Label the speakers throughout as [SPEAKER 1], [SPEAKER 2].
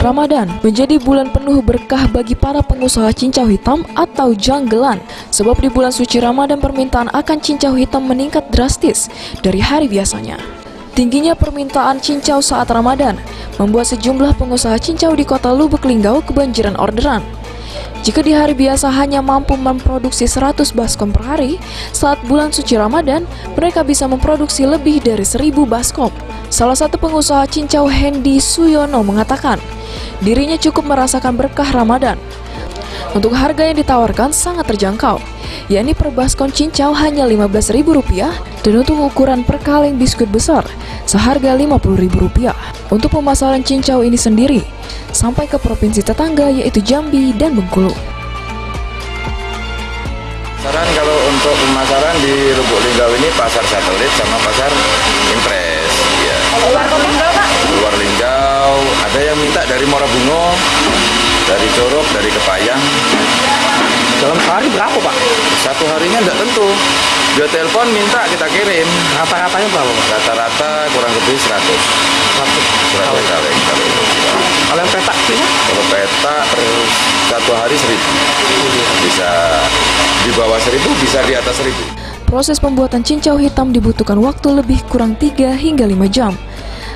[SPEAKER 1] Ramadan menjadi bulan penuh berkah bagi para pengusaha cincau hitam atau janggelan. Sebab di bulan suci Ramadan permintaan akan cincau hitam meningkat drastis dari hari biasanya. Tingginya permintaan cincau saat Ramadan membuat sejumlah pengusaha cincau di kota Lubuk Linggau kebanjiran orderan. Jika di hari biasa hanya mampu memproduksi 100 baskom per hari, saat bulan suci Ramadan, mereka bisa memproduksi lebih dari 1000 baskom. Salah satu pengusaha cincau Hendy Suyono mengatakan, dirinya cukup merasakan berkah Ramadan. Untuk harga yang ditawarkan sangat terjangkau, yakni per baskom cincau hanya Rp15.000 dan untuk ukuran per kaleng biskuit besar seharga Rp50.000. Untuk pemasaran cincau ini sendiri sampai ke provinsi tetangga yaitu Jambi dan Bengkulu.
[SPEAKER 2] Saran kalau untuk pemasaran di Lubuk Linggau ini pasar satelit sama pasar impres. Ya.
[SPEAKER 3] Luar Linggau, Pak?
[SPEAKER 2] Luar Linggau, ada yang minta dari Morabungo, dari Corok, dari Kepayang.
[SPEAKER 4] Dalam sehari berapa, Pak?
[SPEAKER 2] Satu harinya tidak tentu. Dia telepon minta kita kirim.
[SPEAKER 4] Rata-ratanya berapa, Pak?
[SPEAKER 2] Rata-rata kurang lebih 100 kaleng.
[SPEAKER 4] Kalau yang petak itu?
[SPEAKER 2] Kalau petak terus satu hari 1000. Bisa di bawah 1000, bisa di atas 1000.
[SPEAKER 1] Proses pembuatan cincau hitam dibutuhkan waktu lebih kurang 3 hingga 5 jam.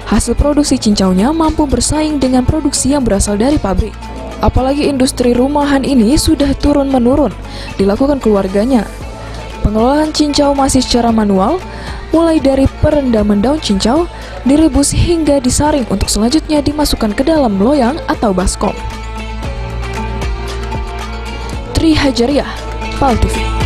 [SPEAKER 1] Hasil produksi cincaunya mampu bersaing dengan produksi yang berasal dari pabrik. Apalagi industri rumahan ini sudah turun-menurun dilakukan keluarganya. Pengelolaan cincau masih secara manual, mulai dari perendaman daun cincau, direbus hingga disaring untuk selanjutnya dimasukkan ke dalam loyang atau baskom. Tri Hajariah, PAL TV.